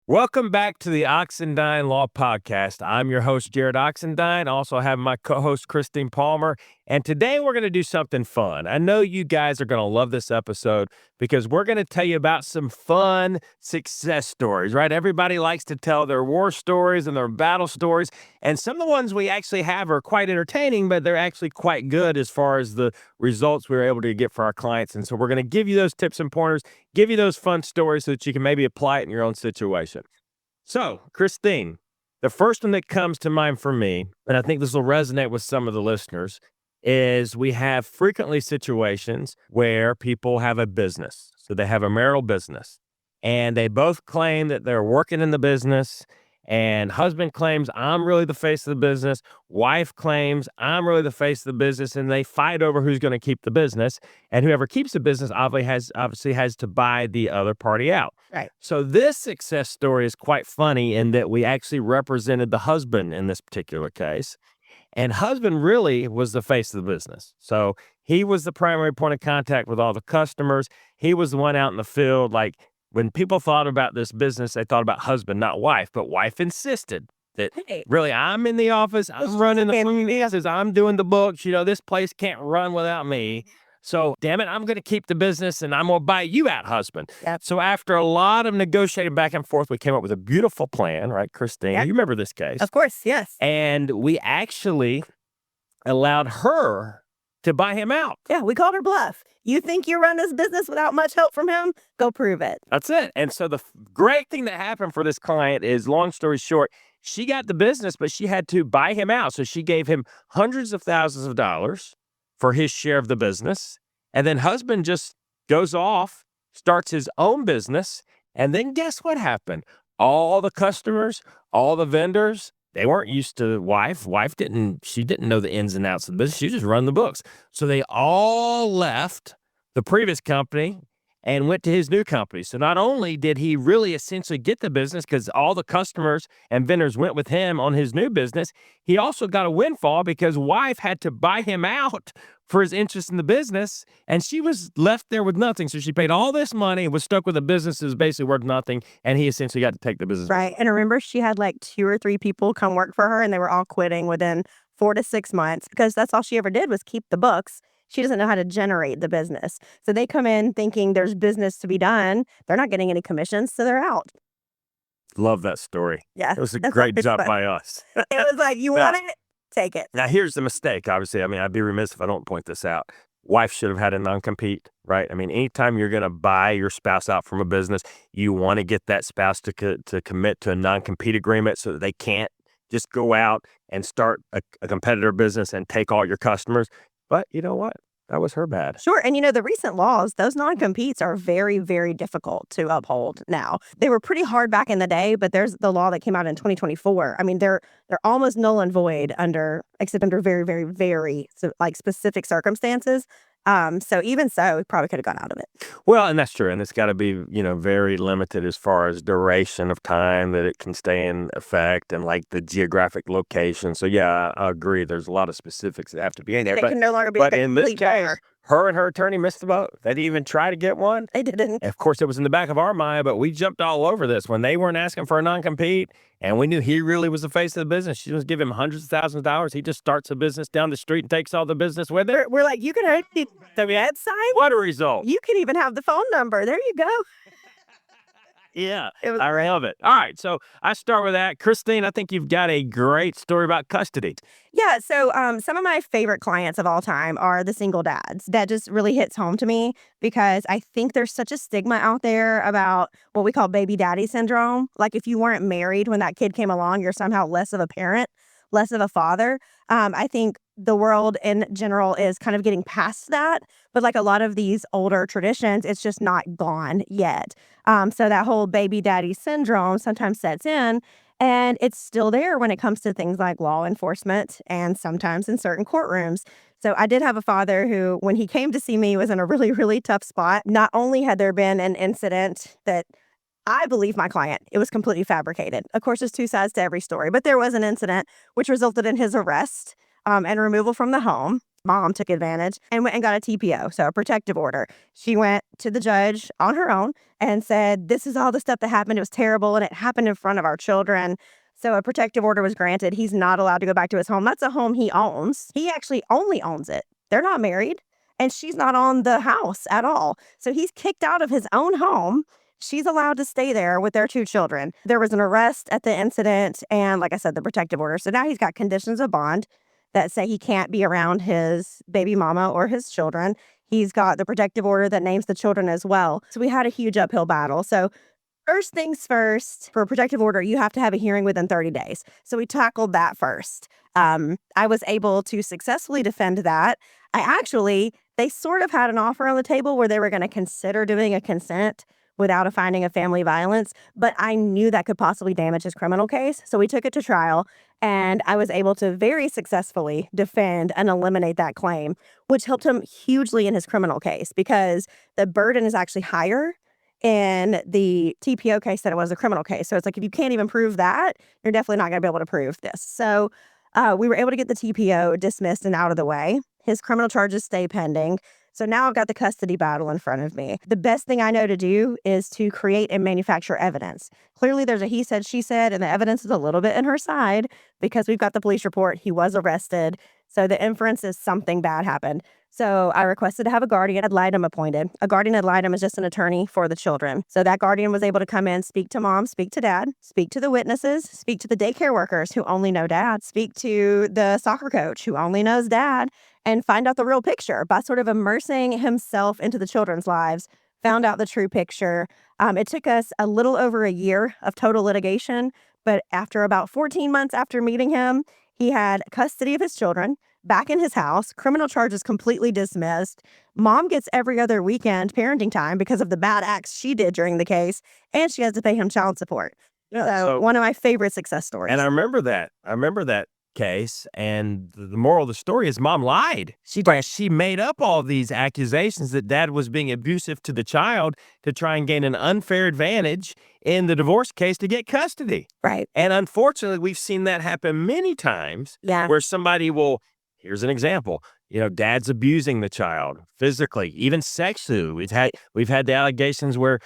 Welcome back to the Oxendine Law Podcast. I'm your host, Jarrod Oxendine. I also have my co-host, Christine Palmer. And today we're going to do something fun. I know you guys are going to love this episode because we're going to tell you about some fun success stories, right? Everybody likes to tell their war stories and their battle stories. And some of the ones we actually have are quite entertaining, but they're actually quite good as far as the results we were able to get for our clients. And so we're going to give you those tips and pointers, give you those fun stories so that you can maybe apply it in your own situation. So, Christine, the first one that comes to mind for me, and I think this will resonate with some of the listeners, is we have frequently situations where people have a business. So they have a marital business, and they both claim that they're working in the business, and husband claims, I'm really the face of the business. Wife claims, I'm really the face of the business, and they fight over who's going to keep the business. And whoever keeps the business obviously has to buy the other party out. Right. So this success story is quite funny in that we actually represented the husband in this particular case. And husband really was the face of the business. So he was the primary point of contact with all the customers. He was the one out in the field. Like when people thought about this business, they thought about husband, not wife. But wife insisted that really I'm in the office. I'm running the finances. I'm doing the books. You know, this place can't run without me. So, damn it, I'm going to keep the business and I'm going to buy you out, husband. Yep. So after a lot of negotiating back and forth, we came up with a beautiful plan, right, Christine? Yep. You remember this case? Of course, yes. And we actually allowed her to buy him out. Yeah, we called her bluff. You think you run this business without much help from him? Go prove it. That's it. And so the great thing that happened for this client is, long story short, she got the business, but she had to buy him out. So she gave him hundreds of thousands of dollars for his share of the business. And then husband just goes off, starts his own business. And then guess what happened? All the customers, all the vendors, they weren't used to wife. She didn't know the ins and outs of the business. She just run the books. So they all left the previous company and went to his new company. So not only did he really essentially get the business because all the customers and vendors went with him on his new business, he also got a windfall because wife had to buy him out for his interest in the business, and she was left there with nothing. So she paid all this money and was stuck with a business that was basically worth nothing, and he essentially got to take the business. Right. And remember, she had like 2 or 3 people come work for her, and they were all quitting within 4 to 6 months because that's all she ever did was keep the books. She doesn't know how to generate the business. So they come in thinking there's business to be done. They're not getting any commissions, so they're out. Love that story. Yeah. It was a great job by us. It was like, you want it? Take it. Now, here's the mistake, obviously. I mean, I'd be remiss if I don't point this out. Wife should have had a non-compete, right? I mean, anytime you're going to buy your spouse out from a business, you want to get that spouse to commit to a non-compete agreement so that they can't just go out and start a competitor business and take all your customers. But you know what? That was her bad. Sure. And, the recent laws, those non-competes are very, very difficult to uphold now. They were pretty hard back in the day, but there's the law that came out in 2024. I mean, they're almost null and void except under very, very, very specific circumstances. So even so, we probably could have gone out of it. Well, and that's true. And it's got to be, very limited as far as duration of time that it can stay in effect and like the geographic location. So yeah, I agree. There's a lot of specifics that have to be in there. It can no longer be but in this complete case, bar. her and her attorney missed the boat. They didn't even try to get one. They didn't. Of course, it was in the back of our mind, but we jumped all over this when they weren't asking for a non-compete. And we knew he really was the face of the business. She was giving him hundreds of thousands of dollars. He just starts a business down the street and takes all the business with her. We're like, you can have the website. What a result. You can even have the phone number. There you go. Yeah, I love it. All right, so I start with that. Christine, I think you've got a great story about custody. Yeah, so some of my favorite clients of all time are the single dads. That just really hits home to me because I think there's such a stigma out there about what we call baby daddy syndrome. Like if you weren't married when that kid came along, you're somehow less of a parent, less of a father. I think the world in general is kind of getting past that. But like a lot of these older traditions, it's just not gone yet. So that whole baby daddy syndrome sometimes sets in, and it's still there when it comes to things like law enforcement and sometimes in certain courtrooms. So I did have a father who, when he came to see me, was in a really, really tough spot. Not only had there been an incident that I believe my client, it was completely fabricated. Of course, there's 2 sides to every story, but there was an incident which resulted in his arrest and removal from the home. Mom took advantage and went and got a TPO, so a protective order. She went to the judge on her own and said, this is all the stuff that happened. It was terrible, and it happened in front of our children. So a protective order was granted. He's not allowed to go back to his home. That's a home he owns. He actually only owns it. They're not married, and she's not on the house at all. So he's kicked out of his own home. She's allowed to stay there with their 2 children. There was an arrest at the incident and, like I said, the protective order. So now he's got conditions of bond that say he can't be around his baby mama or his children. He's got the protective order that names the children as well. So we had a huge uphill battle. So first things first, for a protective order, you have to have a hearing within 30 days. So we tackled that first. I was able to successfully defend that. They sort of had an offer on the table where they were going to consider doing a consent without a finding of family violence, but I knew that could possibly damage his criminal case. So we took it to trial, and I was able to very successfully defend and eliminate that claim, which helped him hugely in his criminal case because the burden is actually higher in the TPO case than it was a criminal case. So it's like, if you can't even prove that, you're definitely not going to be able to prove this. So we were able to get the TPO dismissed and out of the way. His criminal charges stay pending. So now I've got the custody battle in front of me. The best thing I know to do is to create and manufacture evidence. Clearly, there's a he said, she said, and the evidence is a little bit in her side because we've got the police report. He was arrested. So the inference is something bad happened. So I requested to have a guardian ad litem appointed. A guardian ad litem is just an attorney for the children. So that guardian was able to come in, speak to mom, speak to dad, speak to the witnesses, speak to the daycare workers who only know dad, speak to the soccer coach who only knows dad, and find out the real picture by sort of immersing himself into the children's lives, found out the true picture. It took us a little over a year of total litigation, but after about 14 months after meeting him, he had custody of his children, back in his house, criminal charges completely dismissed. Mom gets every other weekend parenting time because of the bad acts she did during the case, and she has to pay him child support. Yeah, So one of my favorite success stories. And I remember that case, and the moral of the story is mom lied. She made up all these accusations that dad was being abusive to the child to try and gain an unfair advantage in the divorce case to get custody. Right. And unfortunately, we've seen that happen many times where somebody will, here's an example, dad's abusing the child physically, even sexually. We've had the allegations where,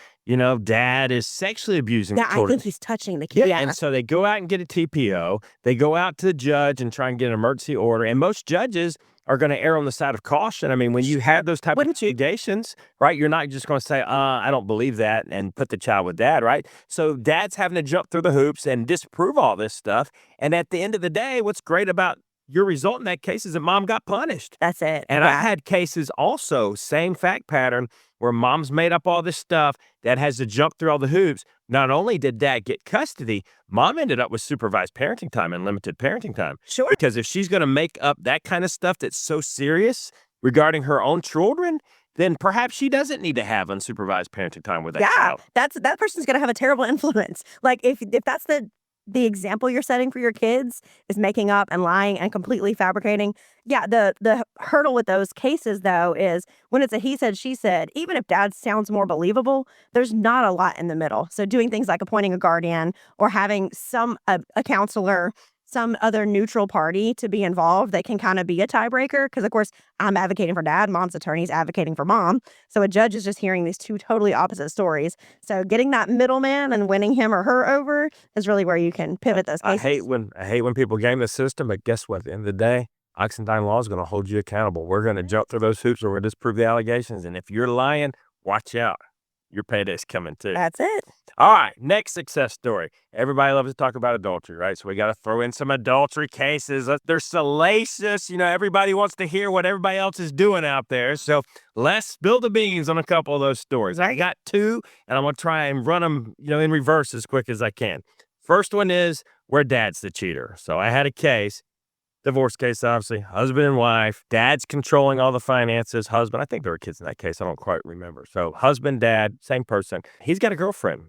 dad is sexually abusing the children. I think he's touching the kid. Yeah, and so they go out and get a TPO. They go out to the judge and try and get an emergency order. And most judges are going to err on the side of caution. I mean, when you have those type of allegations, right, you're not just going to say, I don't believe that, and put the child with dad, right? So dad's having to jump through the hoops and disprove all this stuff. And at the end of the day, what's great about your result in that case is that mom got punished. That's it. And I had cases also, same fact pattern, where mom's made up all this stuff. Dad has to jump through all the hoops. Not only did dad get custody, mom ended up with supervised parenting time and limited parenting time. Sure. Because if she's going to make up that kind of stuff that's so serious regarding her own children, then perhaps she doesn't need to have unsupervised parenting time with that child. That person's going to have a terrible influence. Like if that's the example you're setting for your kids is making up and lying and completely fabricating. Yeah, the hurdle with those cases, though, is when it's a he said, she said, even if dad sounds more believable, there's not a lot in the middle. So doing things like appointing a guardian or having a counselor, some other neutral party to be involved that can kind of be a tiebreaker. Because, of course, I'm advocating for dad. Mom's attorney's advocating for mom. So a judge is just hearing these two totally opposite stories. So getting that middleman and winning him or her over is really where you can pivot those cases. I hate when people game the system, but guess what? At the end of the day, Oxendine Law is going to hold you accountable. We're going to jump through those hoops or we'll disprove the allegations. And if you're lying, watch out. Your payday's coming too. That's it. All right, next success story. Everybody loves to talk about adultery, right? So we got to throw in some adultery cases. They're salacious. Everybody wants to hear what everybody else is doing out there. So let's spill the beans on a couple of those stories. I got 2, and I'm going to try and run them, in reverse as quick as I can. First one is where dad's the cheater. So I had a case. Divorce case, obviously, husband and wife, dad's controlling all the finances, husband, I think there were kids in that case, I don't quite remember. So husband, dad, same person. He's got a girlfriend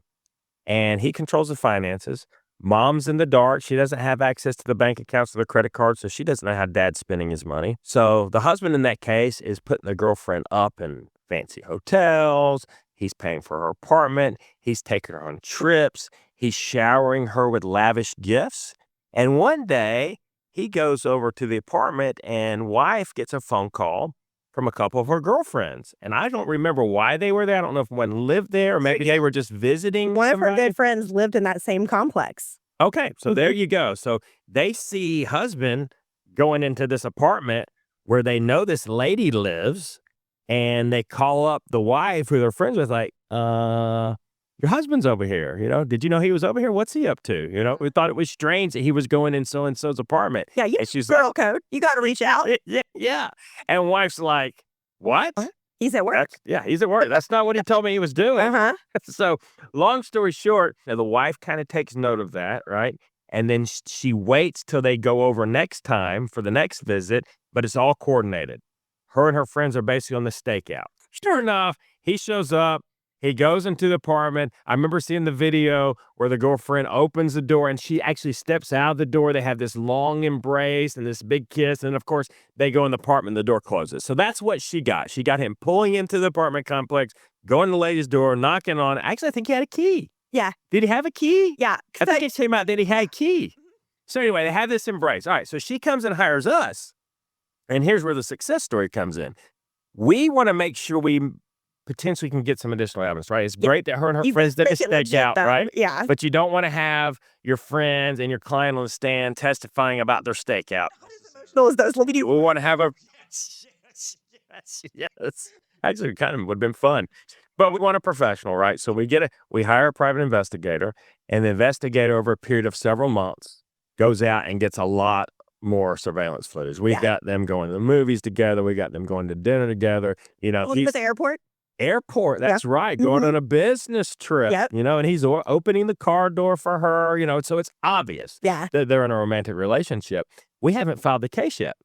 and he controls the finances. Mom's in the dark. She doesn't have access to the bank accounts or the credit cards, so she doesn't know how dad's spending his money. So the husband in that case is putting the girlfriend up in fancy hotels. He's paying for her apartment. He's taking her on trips. He's showering her with lavish gifts. And one day, he goes over to the apartment and wife gets a phone call from a couple of her girlfriends. And I don't remember why they were there. I don't know if one lived there or maybe they were just visiting. One of her somebody. good friends lived in that same complex. Okay, so there you go. So they see husband going into this apartment where they know this lady lives, and they call up the wife who they're friends with, like, your husband's over here. Did you know he was over here? What's he up to? We thought it was strange that he was going in so-and-so's apartment. Yeah, And she's girl code. You got to reach out. Yeah. And wife's like, what? He's at work. He's at work. That's not what he told me he was doing. Uh-huh. So long story short, the wife kind of takes note of that, right? And then she waits till they go over next time for the next visit, but it's all coordinated. Her and her friends are basically on the stakeout. Sure enough, he shows up. He goes into the apartment. I remember seeing the video where the girlfriend opens the door and she actually steps out of the door. They have this long embrace and this big kiss. And of course, they go in the apartment and the door closes. So that's what she got. She got him pulling into the apartment complex, going to the lady's door, knocking on it. Actually, I think he had a key. Yeah. Did he have a key? Yeah. I think it came out that he had a key. So anyway, they have this embrace. All right, so she comes and hires us. And here's where the success story comes in. We want to make sure we potentially can get some additional evidence, right? It's great that her and her friends didn't stake out, right? Yeah. But you don't want to have your friends and your client on the stand testifying about their stakeout. Those We want to have a... Yes. Actually, it kind of would have been fun. But we want a professional, right? So we hire a private investigator, and the investigator over a period of several months goes out and gets a lot more surveillance footage. We got them going to the movies together. We got them going to dinner together. He's at the airport. That's right. Going on a business trip. Yep. And he's opening the car door for her, so it's obvious that they're in a romantic relationship. We haven't filed the case yet.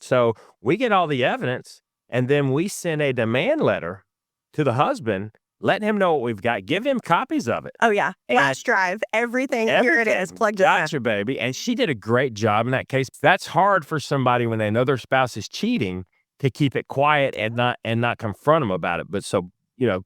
So we get all the evidence, and then we send a demand letter to the husband, letting him know what we've got. Give him copies of it. Oh, yeah. Flash drive, everything. Here it is, plugged in. Gotcha, baby. And she did a great job in that case. That's hard for somebody when they know their spouse is cheating to keep it quiet and not confront them about it. But so,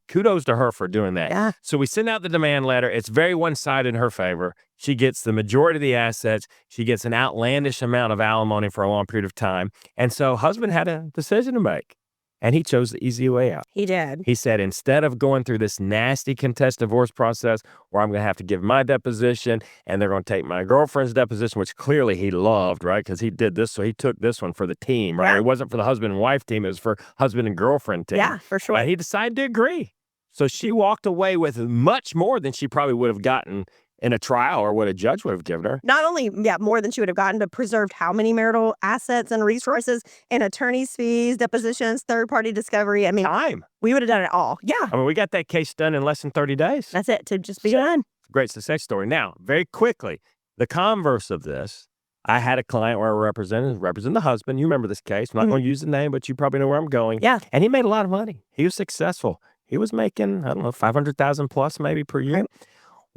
kudos to her for doing that. Yeah. So we send out the demand letter. It's very one-sided in her favor. She gets the majority of the assets. She gets an outlandish amount of alimony for a long period of time. And so husband had a decision to make. And he chose the easy way out. He did. He said, instead of going through this nasty contested divorce process where I'm going to have to give my deposition and they're going to take my girlfriend's deposition, which clearly he loved, right? Because he did this. So he took this one for the team, right? Yeah. It wasn't for the husband and wife team. It was for husband and girlfriend team. Yeah, for sure. But he decided to agree. So she walked away with much more than she probably would have gotten in a trial or what a judge would have given her. Not only, more than she would have gotten, but preserved how many marital assets and resources and attorney's fees, depositions, third-party discovery. I mean, Time. we would have done it all. Yeah. I mean, we got that case done in less than 30 days. That's it, to just be done. Great success story. Now, very quickly, the converse of this, I had a client where I represented the husband. You remember this case. I'm not going to use the name, but you probably know where I'm going. Yeah. And he made a lot of money. He was successful. He was making, I don't know, $500,000 plus maybe per year. Right.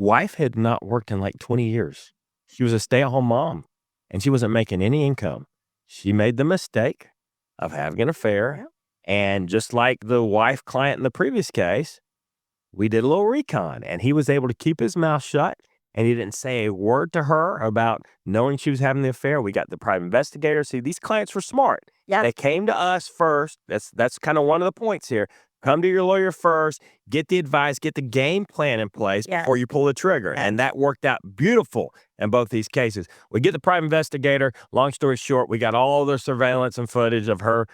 Wife had not worked in like 20 years. She was a stay-at-home mom, and she wasn't making any income. She made the mistake of having an affair. Yeah. And just like the wife client in the previous case, we did a little recon, and he was able to keep his mouth shut, and he didn't say a word to her about knowing she was having the affair. We got the private investigator. See, these clients were smart. Yeah. They came to us first. That's kind of one of the points here. Come to your lawyer first, get the advice, get the game plan in place before you pull the trigger. And that worked out beautiful in both these cases. We get the private investigator. Long story short, we got all the surveillance and footage of her,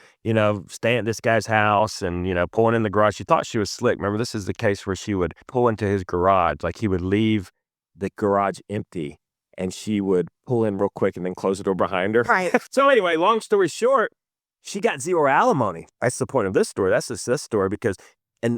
staying at this guy's house and, pulling in the garage. She thought she was slick. Remember, this is the case where she would pull into his garage. Like he would leave the garage empty and she would pull in real quick and then close the door behind her. Right. So anyway, long story short, she got zero alimony. That's the point of this story. That's the success story because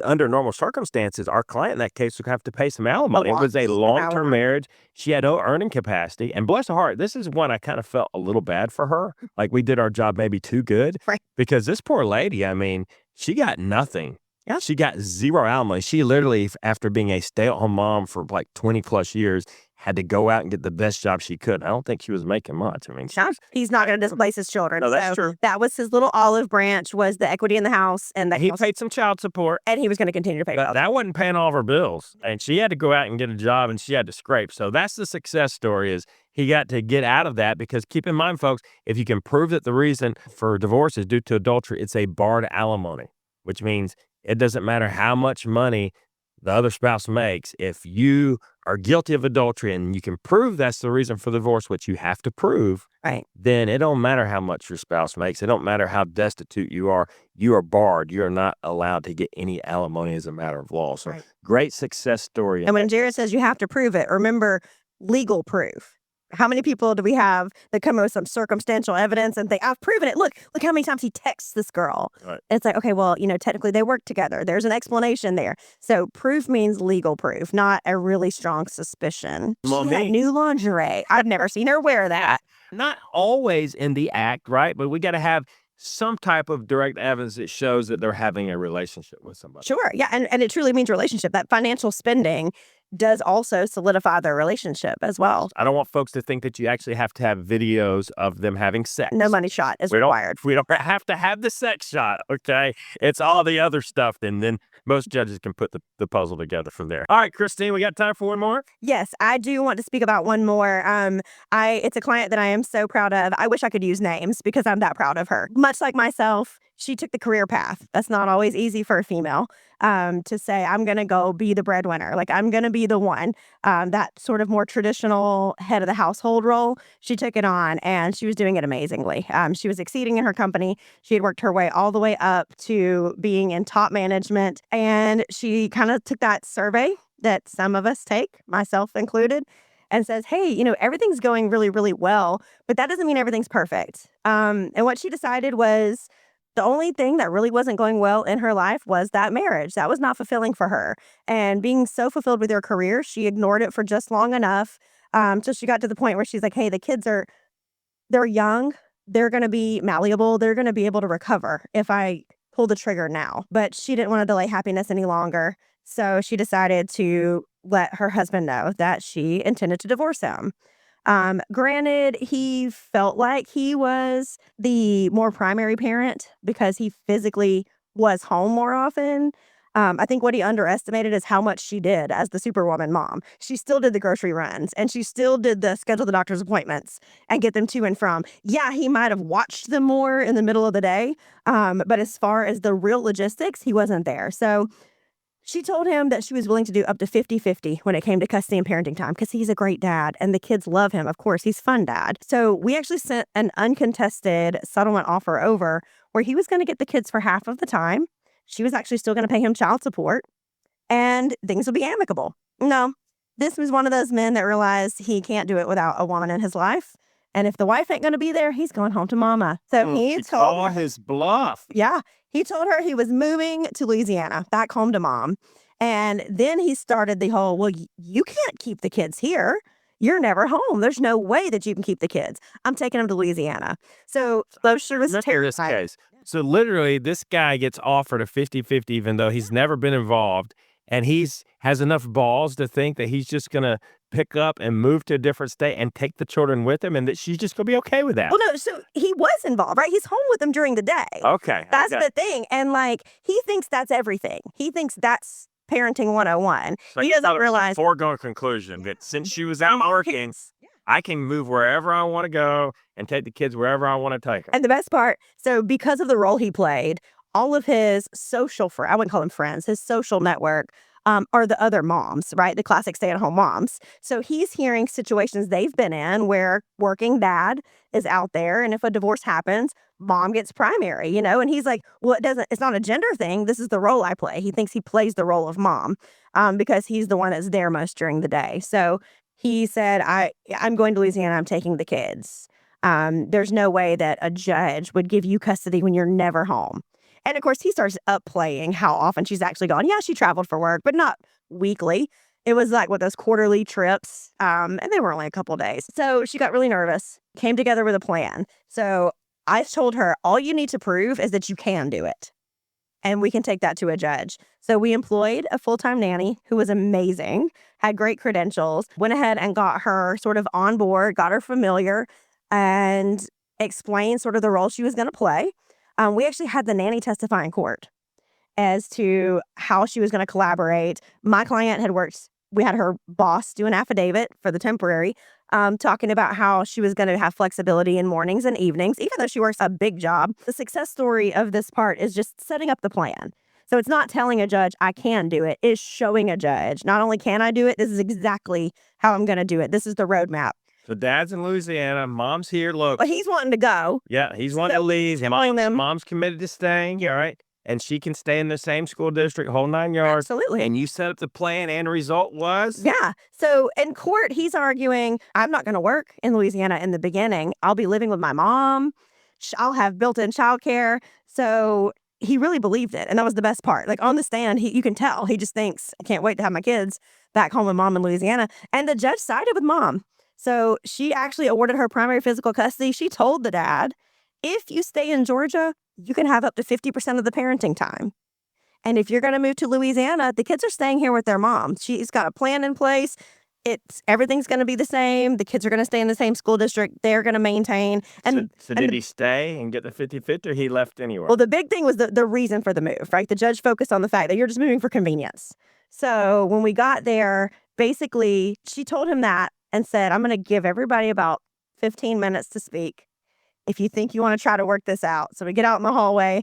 under normal circumstances, our client in that case would have to pay some alimony. It was a long-term marriage. She had no earning capacity. And bless her heart, this is one I kind of felt a little bad for her. Like we did our job maybe too good. Right. Because this poor lady, I mean, she got nothing. Yeah. She got zero alimony. She literally, after being a stay-at-home mom for like 20 plus years, had to go out and get the best job she could. I don't think she was making much. I mean, he's not going to displace his children. No, that's true. That was his little olive branch, was the equity in the house. And he paid some child support. And he was going to continue to pay. That wasn't paying all of her bills. And she had to go out and get a job and she had to scrape. So that's the success story is he got to get out of that because keep in mind, folks, if you can prove that the reason for divorce is due to adultery, it's a barred alimony, which means it doesn't matter how much money the other spouse makes. If you are guilty of adultery and you can prove that's the reason for the divorce, which you have to prove, Right. then it don't matter how much your spouse makes. It don't matter how destitute you are barred. You are not allowed to get any alimony as a matter of law. So Right. great success story. And when Jarrod says you have to prove it, remember legal proof. How many people do we have that come with some circumstantial evidence and think, I've proven it. Look how many times he texts this girl. Right. It's like, okay, well, technically they work together. There's an explanation there. So proof means legal proof, not a really strong suspicion. Well, She had new lingerie. I've never seen her wear that. Not always in the act, right? But we got to have some type of direct evidence that shows that they're having a relationship with somebody. Sure. Yeah. And it truly means relationship. That financial spending does also solidify their relationship as well. I don't want folks to think that you actually have to have videos of them having sex. No money shot is We required. don't have to have the sex shot, okay? It's all the other stuff, and then most judges can put the puzzle together from there. All right, Christine, we got time for one more? Yes, I do want to speak about one more. It's a client that I am so proud of. I wish I could use names because I'm that proud of her. Much like myself, she took the career path. That's not always easy for a female to say, I'm going to go be the breadwinner. Like, I'm going to be the one. That sort of more traditional head of the household role, she took it on and she was doing it amazingly. She was exceeding in her company. She had worked her way all the way up to being in top management. And she kind of took that survey that some of us take, myself included, and says, hey, everything's going really, really well, but that doesn't mean everything's perfect. And what she decided was the only thing that really wasn't going well in her life was that marriage. That was not fulfilling for her. And being so fulfilled with her career, she ignored it for just long enough. So she got to the point where she's like, hey, the kids they're young. They're going to be malleable. They're going to be able to recover if I pull the trigger now. But she didn't want to delay happiness any longer. So she decided to let her husband know that she intended to divorce him. Granted, he felt like he was the more primary parent because he physically was home more often. I think what he underestimated is how much she did as the superwoman mom. She still did the grocery runs and she still did the schedule the doctor's appointments and get them to and from. Yeah, he might have watched them more in the middle of the day. But as far as the real logistics, he wasn't there. So she told him that she was willing to do up to 50-50 when it came to custody and parenting time because he's a great dad and the kids love him. Of course, he's fun dad. So we actually sent an uncontested settlement offer over where he was going to get the kids for half of the time. She was actually still going to pay him child support and things would be amicable. No, this was one of those men that realized he can't do it without a woman in his life. And if the wife ain't going to be there, he's going home to mama. So he told his bluff. Yeah. He told her he was moving to Louisiana, back home to mom. And then he started the whole, well, you can't keep the kids here. You're never home. There's no way that you can keep the kids. I'm taking them to Louisiana. So Loescher was terrified. Case. So literally, this guy gets offered a 50-50 even though he's never been involved. And has enough balls to think that he's just going to pick up and move to a different state and take the children with him and that she's just going to be okay with that. Well, no, so he was involved, right? He's home with them during the day. Okay. That's the thing. And he thinks that's everything. He thinks that's parenting 101. So he doesn't realize. Foregone conclusion that since she was out working, I can move wherever I want to go and take the kids wherever I want to take them. And the best part, so because of the role he played, all of his social I wouldn't call them friends, his social network are the other moms, right? The classic stay-at-home moms. So he's hearing situations they've been in where working dad is out there. And if a divorce happens, mom gets primary, and he's like, well, it's not a gender thing. This is the role I play. He thinks he plays the role of mom because he's the one that's there most during the day. So he said, I'm going to Louisiana. I'm taking the kids. There's no way that a judge would give you custody when you're never home. And of course, he starts upplaying how often she's actually gone. Yeah, she traveled for work, but not weekly. It was like those quarterly trips, and they were only a couple of days. So she got really nervous, came together with a plan. So I told her, all you need to prove is that you can do it. And we can take that to a judge. So we employed a full-time nanny who was amazing, had great credentials, went ahead and got her sort of on board, got her familiar, and explained sort of the role she was going to play. We actually had the nanny testify in court as to how she was going to collaborate. My client we had her boss do an affidavit for the temporary talking about how she was going to have flexibility in mornings and evenings, even though she works a big job. The success story of this part is just setting up the plan. So it's not telling a judge, I can do it. It's showing a judge, not only can I do it, this is exactly how I'm going to do it. This is the roadmap. So dad's in Louisiana, mom's here. Look, But he's wanting to go. yeah, he's wanting to leave. Mom's committed to staying. All right. And she can stay in the same school district, whole 9 yards. Absolutely. And you set up the plan, and the result was? Yeah. So in court, he's arguing, I'm not going to work in Louisiana in the beginning. I'll be living with my mom. I'll have built-in childcare. So he really believed it. And that was the best part. Like on the stand, you can tell he just thinks, I can't wait to have my kids back home with mom in Louisiana. And the judge sided with mom. So she actually awarded her primary physical custody. She told the dad, if you stay in Georgia, you can have up to 50% of the parenting time. And if you're going to move to Louisiana, the kids are staying here with their mom. She's got a plan in place. Everything's going to be the same. The kids are going to stay in the same school district. They're going to maintain. And so did he stay and get the 50-50, or he left anywhere? Well, the big thing was the reason for the move, right? The judge focused on the fact that you're just moving for convenience. So when we got there, basically, she told him that and said, I'm going to give everybody about 15 minutes to speak if you think you want to try to work this out. So we get out in the hallway,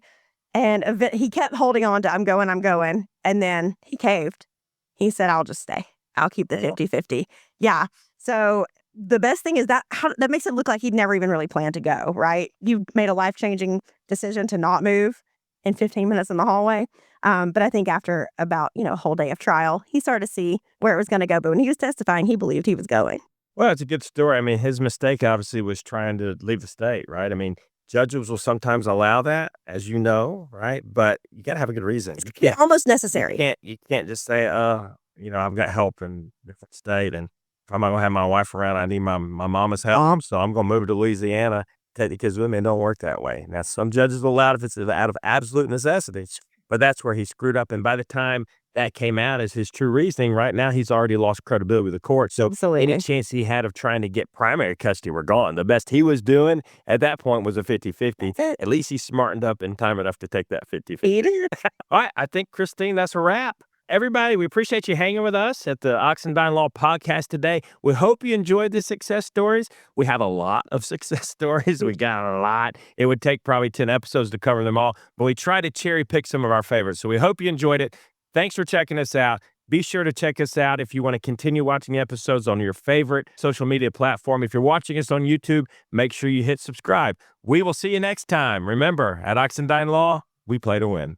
and he kept holding on to, I'm going. And then he caved. He said, I'll just stay. I'll keep the 50-50. Yeah. So the best thing is that makes it look like he'd never even really planned to go, right? You made a life-changing decision to not move in 15 minutes in the hallway. But I think after about, a whole day of trial, he started to see where it was going to go. But when he was testifying, he believed he was going. Well, it's a good story. I mean, his mistake obviously was trying to leave the state, right? I mean, judges will sometimes allow that, as you know, right? But you got to have a good reason. It's almost necessary. You can't just say, I've got help in a different state, and if I'm not going to have my wife around, I need my mama's help, so I'm going to move to Louisiana. Take the kids with me. It don't work that way. Now, some judges will allow it if it's out of absolute necessity, but that's where he screwed up. And by the time that came out as his true reasoning, right now he's already lost credibility with the court. So Absolutely. Any chance he had of trying to get primary custody were gone. The best he was doing at that point was a 50-50. At least he smartened up in time enough to take that 50-50. All right, I think, Christine, that's a wrap. Everybody, we appreciate you hanging with us at the Oxendine Law Podcast today. We hope you enjoyed the success stories. We have a lot of success stories. We got a lot. It would take probably 10 episodes to cover them all, but we try to cherry pick some of our favorites. So we hope you enjoyed it. Thanks for checking us out. Be sure to check us out if you want to continue watching the episodes on your favorite social media platform. If you're watching us on YouTube, make sure you hit subscribe. We will see you next time. Remember, at Oxendine Law, we play to win.